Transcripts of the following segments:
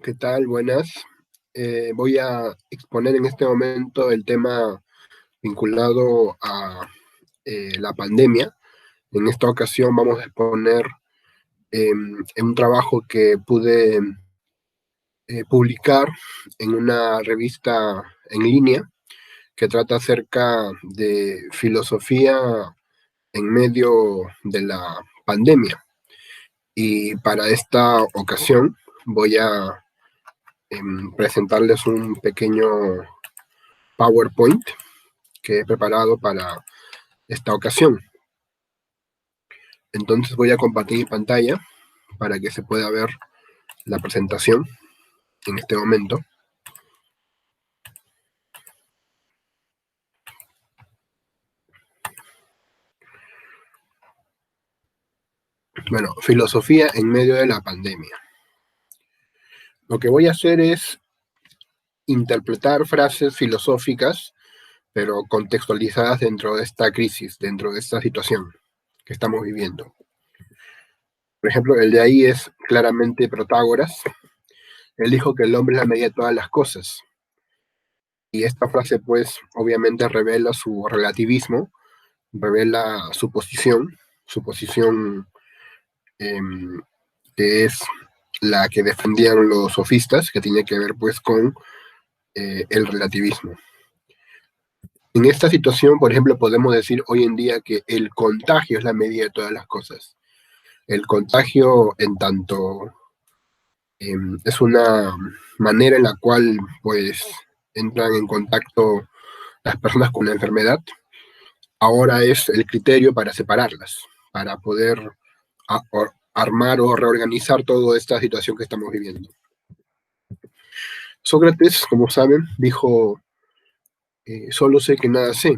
¿Qué tal? Buenas. Voy a exponer en este momento el tema vinculado a la pandemia. En esta ocasión vamos a exponer en un trabajo que pude publicar en una revista en línea que trata acerca de filosofía en medio de la pandemia. Y para esta ocasión voy a presentarles un pequeño PowerPoint que he preparado para esta ocasión. Entonces voy a compartir mi pantalla para que se pueda ver la presentación en este momento. Bueno, filosofía en medio de la pandemia. Lo que voy a hacer es interpretar frases filosóficas, pero contextualizadas dentro de esta crisis, dentro de esta situación que estamos viviendo. Por ejemplo, el de ahí es claramente Protágoras. Él dijo que el hombre es la medida de todas las cosas. Y esta frase, pues, obviamente revela su relativismo, revela su posición eh, que es la que defendían los sofistas, que tiene que ver, pues, con el relativismo. En esta situación, por ejemplo, podemos decir hoy en día que el contagio es la medida de todas las cosas. El contagio, en tanto, es una manera en la cual, pues, entran en contacto las personas con la enfermedad. Ahora es el criterio para separarlas, para poder armar o reorganizar toda esta situación que estamos viviendo. Sócrates, como saben, dijo, solo sé que nada sé.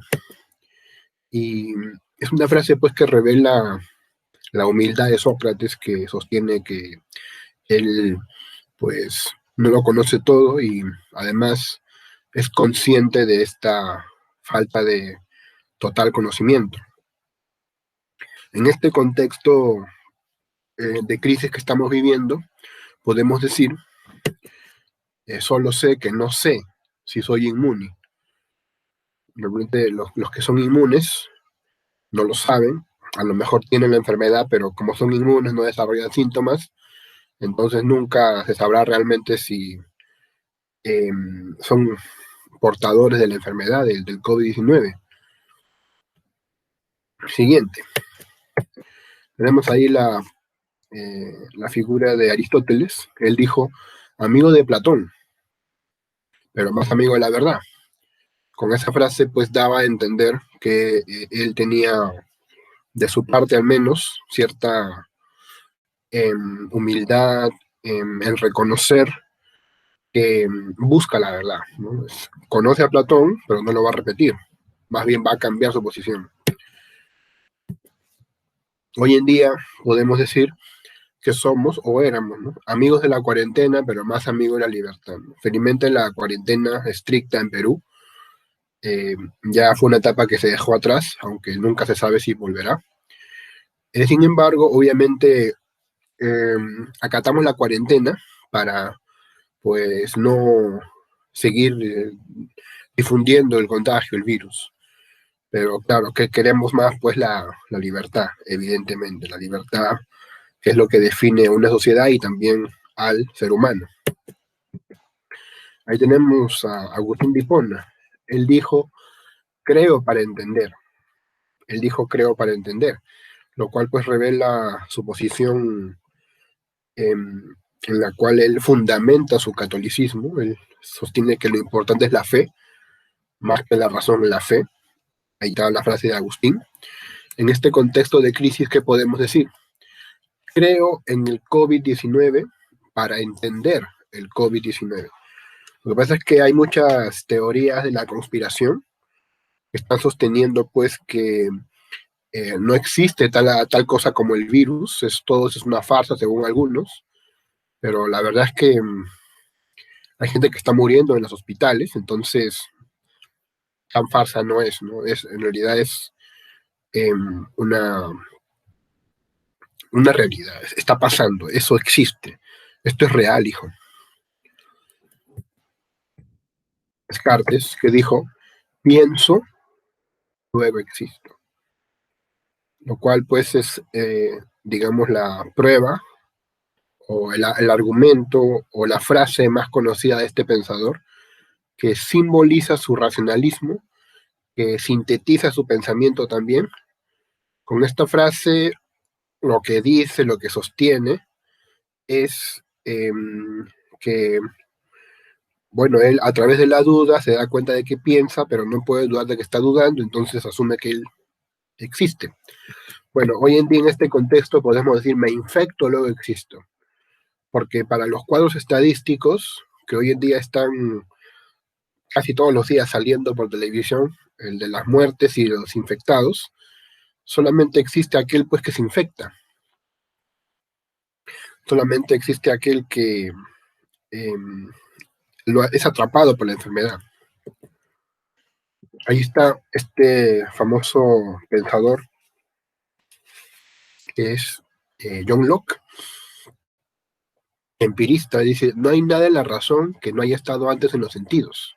Y es una frase pues que revela la humildad de Sócrates, que sostiene que él pues no lo conoce todo y además es consciente de esta falta de total conocimiento. En este contexto de crisis que estamos viviendo, podemos decir, solo sé que no sé si soy inmune. Realmente los que son inmunes no lo saben, a lo mejor tienen la enfermedad, pero como son inmunes no desarrollan síntomas, entonces nunca se sabrá realmente si son portadores de la enfermedad, del COVID-19. Siguiente. Tenemos ahí la figura de Aristóteles, que él dijo, amigo de Platón, pero más amigo de la verdad. Con esa frase pues daba a entender que él tenía de su parte al menos cierta humildad en reconocer que busca la verdad, ¿no? Conoce a Platón, pero no lo va a repetir, más bien va a cambiar su posición. Hoy en día podemos decir que somos o éramos, ¿no?, amigos de la cuarentena, pero más amigos de la libertad, ¿no? Felizmente la cuarentena estricta en Perú ya fue una etapa que se dejó atrás, aunque nunca se sabe si volverá. Sin embargo, obviamente eh, acatamos la cuarentena para pues no seguir difundiendo el contagio, el virus. Pero claro, que queremos más pues la libertad, evidentemente, la libertad que es lo que define una sociedad y también al ser humano. Ahí tenemos a Agustín de Hipona. Él dijo, creo para entender. Él dijo, creo para entender, lo cual pues revela su posición en la cual él fundamenta su catolicismo. Él sostiene que lo importante es la fe, más que la razón, la fe. Ahí está la frase de Agustín. En este contexto de crisis, ¿qué podemos decir? Creo en el COVID-19 para entender el COVID-19. Lo que pasa es que hay muchas teorías de la conspiración que están sosteniendo pues que no existe tal cosa como el virus, todo es una farsa según algunos, pero la verdad es que hay gente que está muriendo en los hospitales, entonces tan farsa no es, ¿no? En realidad es eh, una, una realidad, está pasando, eso existe, esto es real, hijo. Descartes, que dijo, pienso, luego existo. Lo cual pues es, digamos, la prueba o el argumento o la frase más conocida de este pensador, que simboliza su racionalismo, que sintetiza su pensamiento también. Con esta frase, lo que dice, lo que sostiene, es que, bueno, él a través de la duda se da cuenta de que piensa, pero no puede dudar de que está dudando, entonces asume que él existe. Bueno, hoy en día en este contexto podemos decir me infecto, luego existo, porque para los cuadros estadísticos, que hoy en día están casi todos los días saliendo por televisión, el de las muertes y los infectados, solamente existe aquel pues que se infecta, solamente existe aquel que eh, es atrapado por la enfermedad. Ahí está este famoso pensador que es John Locke, empirista, dice, no hay nada en la razón que no haya estado antes en los sentidos.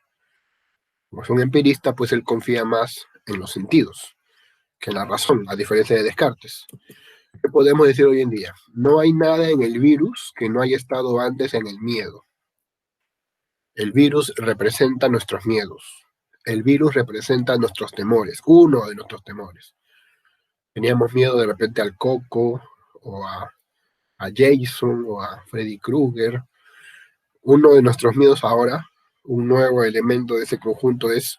Como es un empirista, pues él confía más en los sentidos que en la razón, a diferencia de Descartes. ¿Qué podemos decir hoy en día? No hay nada en el virus que no haya estado antes en el miedo. El virus representa nuestros miedos. El virus representa nuestros temores, uno de nuestros temores. Teníamos miedo de repente al Coco o a Jason o a Freddy Krueger. Uno de nuestros miedos ahora, un nuevo elemento de ese conjunto es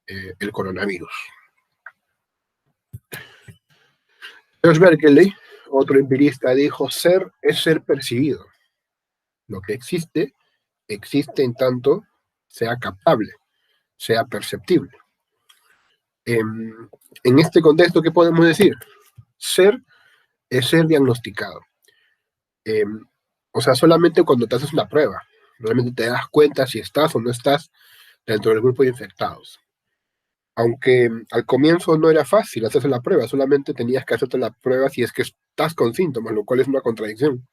el coronavirus. George Berkeley, otro empirista, dijo, ser es ser percibido. Lo que existe, existe en tanto sea captable, sea perceptible. En este contexto, ¿qué podemos decir? Ser es ser diagnosticado. O sea, solamente cuando te haces una prueba, realmente te das cuenta si estás o no estás dentro del grupo de infectados. Aunque al comienzo no era fácil hacerse la prueba, solamente tenías que hacerte la prueba si es que estás con síntomas, lo cual es una contradicción.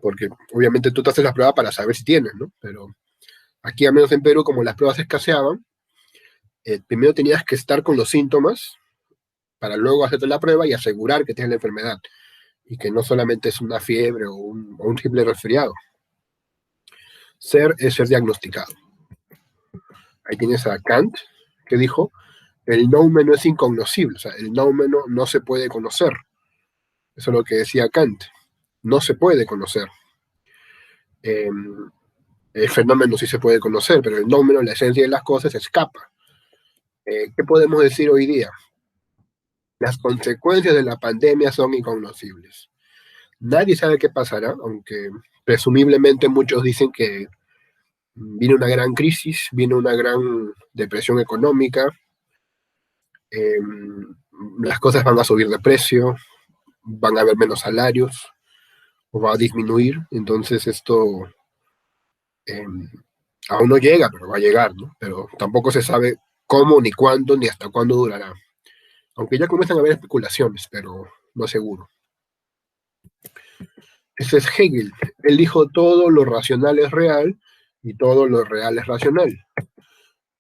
Porque obviamente tú te haces la prueba para saber si tienes, ¿no? Pero aquí, al menos en Perú, como las pruebas escaseaban, primero tenías que estar con los síntomas para luego hacerte la prueba y asegurar que tienes la enfermedad y que no solamente es una fiebre o un simple resfriado. Ser es ser diagnosticado. Ahí tienes a Kant, que dijo, el noumeno es incognoscible, o sea, el noumeno no se puede conocer. Eso es lo que decía Kant, no se puede conocer. El fenómeno sí se puede conocer, pero el noumeno, la esencia de las cosas, escapa. ¿Qué podemos decir hoy día? Las consecuencias de la pandemia son incognoscibles. Nadie sabe qué pasará, aunque presumiblemente muchos dicen que viene una gran crisis, viene una gran depresión económica, eh, las cosas van a subir de precio, van a haber menos salarios o va a disminuir, entonces esto eh, aún no llega, pero va a llegar, ¿no? Pero tampoco se sabe cómo, ni cuándo, ni hasta cuándo durará. Aunque ya comienzan a haber especulaciones, pero no seguro. Ese es Hegel. Él dijo todo lo racional es real y todo lo real es racional.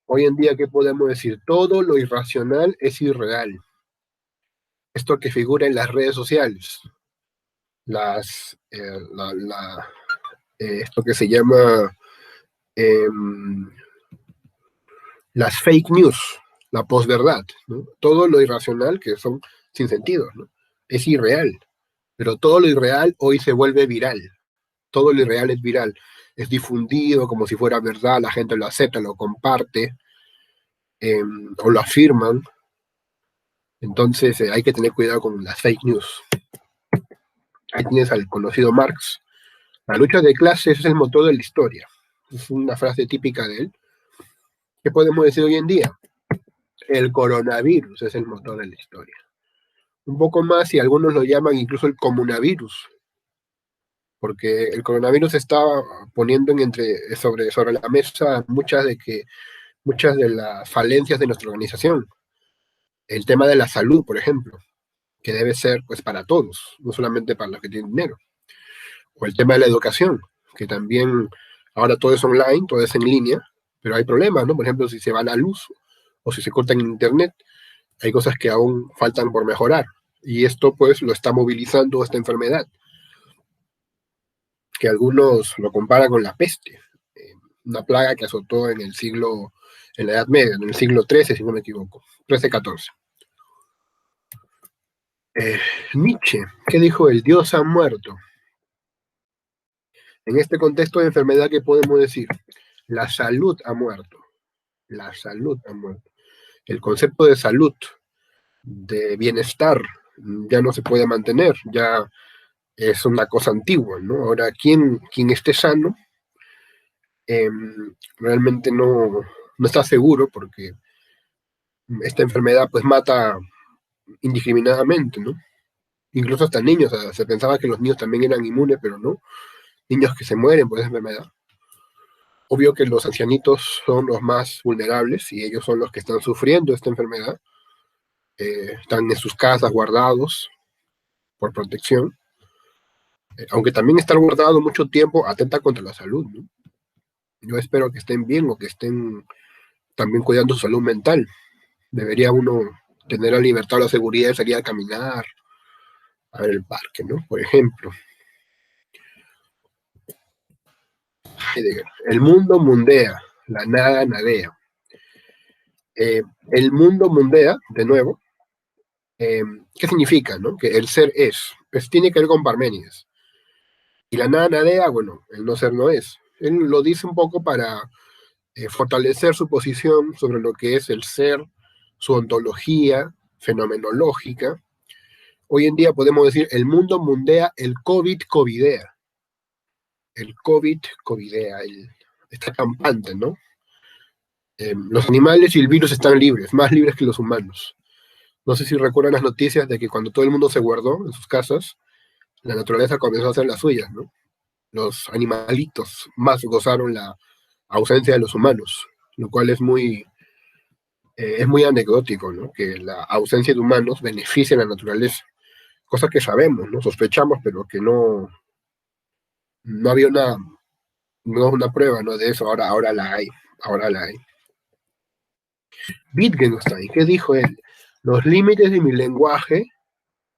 Hoy en día, ¿qué podemos decir? Todo lo irracional es irreal. Esto que figura en las redes sociales, esto que se llama eh, las fake news, la posverdad, ¿no? Todo lo irracional, que son sin sentido, ¿no? Es irreal, pero todo lo irreal hoy se vuelve viral. Todo lo irreal es viral, es difundido como si fuera verdad, la gente lo acepta, lo comparte o lo afirman. Entonces hay que tener cuidado con las fake news. Ahí tienes al conocido Marx. La lucha de clases es el motor de la historia. Es una frase típica de él. ¿Qué podemos decir hoy en día? El coronavirus es el motor de la historia. Un poco más, y algunos lo llaman incluso el comunavirus, porque el coronavirus está poniendo sobre la mesa muchas de las falencias de nuestra organización. El tema de la salud, por ejemplo, que debe ser pues para todos, no solamente para los que tienen dinero. O el tema de la educación, que también ahora todo es online, todo es en línea, pero hay problemas, ¿no? Por ejemplo, si se va la luz o si se corta en internet, hay cosas que aún faltan por mejorar. Y esto pues lo está movilizando esta enfermedad, que algunos lo comparan con la peste, una plaga que azotó en la Edad Media, en el siglo XIII, si no me equivoco, 13-14. Nietzsche, ¿qué dijo? El Dios ha muerto. En este contexto de enfermedad, ¿qué podemos decir? La salud ha muerto. La salud ha muerto. El concepto de salud, de bienestar, ya no se puede mantener, ya es una cosa antigua, ¿no? Ahora, quien esté sano, eh, realmente no está seguro porque esta enfermedad pues mata indiscriminadamente, ¿no? Incluso hasta niños, o sea, se pensaba que los niños también eran inmunes, pero no, niños que se mueren por esa enfermedad. Obvio que los ancianitos son los más vulnerables y ellos son los que están sufriendo esta enfermedad, están en sus casas guardados por protección, aunque también estar guardado mucho tiempo atenta contra la salud, ¿no? Yo espero que estén bien o que estén también cuidando su salud mental. Debería uno tener la libertad o la seguridad de salir a caminar, a ver el parque, ¿no? Por ejemplo. El mundo mundea, la nada nadea. El mundo mundea, de nuevo, ¿qué significa, no? Que el ser es. Pues tiene que ver con Parménides. Y la nada nadea, bueno, el no ser no es. Él lo dice un poco para fortalecer su posición sobre lo que es el ser, su ontología fenomenológica. Hoy en día podemos decir, el mundo mundea, el COVID covidea. El COVID covidea, está campante, ¿no? Los animales y el virus están libres, más libres que los humanos. No sé si recuerdan las noticias de que cuando todo el mundo se guardó en sus casas, la naturaleza comenzó a hacer las suyas, ¿no? Los animalitos más gozaron la ausencia de los humanos, lo cual es muy anecdótico, ¿no? Que la ausencia de humanos beneficia a la naturaleza, cosa que sabemos, ¿no? Sospechamos, pero que no había una prueba, ¿no? De eso, ahora la hay, ahora la hay. Wittgenstein, ¿qué dijo él? Los límites de mi lenguaje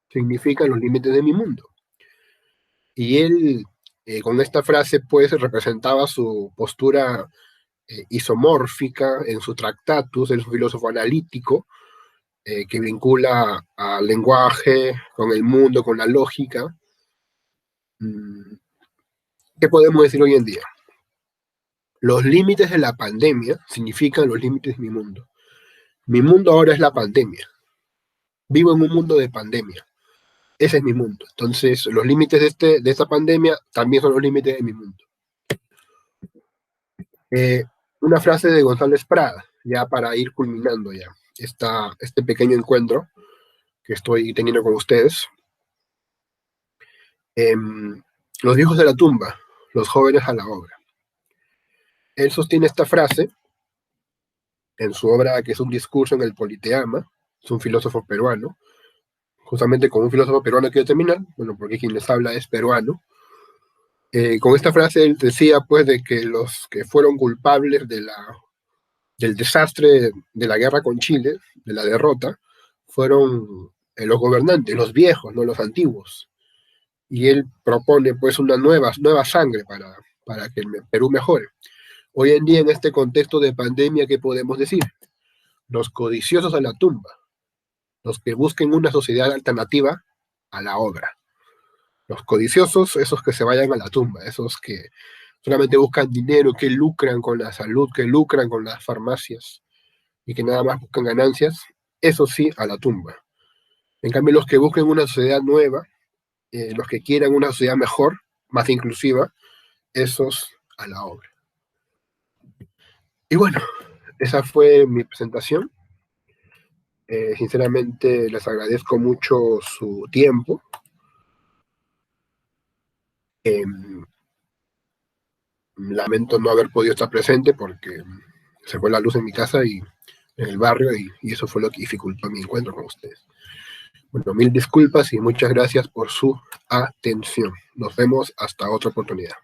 significan los límites de mi mundo. Y él, con esta frase, pues, representaba su postura isomórfica en su Tractatus, él es un filósofo analítico, que vincula al lenguaje con el mundo, con la lógica. ¿Qué podemos decir hoy en día? Los límites de la pandemia significan los límites de mi mundo. Mi mundo ahora es la pandemia. Vivo en un mundo de pandemia. Ese es mi mundo. Entonces, los límites de esta pandemia también son los límites de mi mundo. Una frase de González Prada, ya para ir culminando ya este pequeño encuentro que estoy teniendo con ustedes. Los viejos de la tumba, los jóvenes a la obra. Él sostiene esta frase en su obra que es un discurso en el Politeama, es un filósofo peruano, justamente con un filósofo peruano quiero terminar, bueno, porque quien les habla es peruano. Con esta frase él decía pues de que los que fueron culpables del desastre de la guerra con Chile, de la derrota, fueron los gobernantes, los viejos, no los antiguos. Y él propone pues una nueva sangre para que el Perú mejore. Hoy en día, en este contexto de pandemia, ¿qué podemos decir? Los codiciosos a la tumba, los que busquen una sociedad alternativa a la obra. Los codiciosos, esos que se vayan a la tumba, esos que solamente buscan dinero, que lucran con la salud, que lucran con las farmacias y que nada más buscan ganancias, eso sí, a la tumba. En cambio, los que busquen una sociedad nueva, los que quieran una sociedad mejor, más inclusiva, esos a la obra. Y bueno, esa fue mi presentación. Sinceramente les agradezco mucho su tiempo. Lamento no haber podido estar presente porque se fue la luz en mi casa y en el barrio y eso fue lo que dificultó mi encuentro con ustedes. Bueno, mil disculpas y muchas gracias por su atención. Nos vemos hasta otra oportunidad.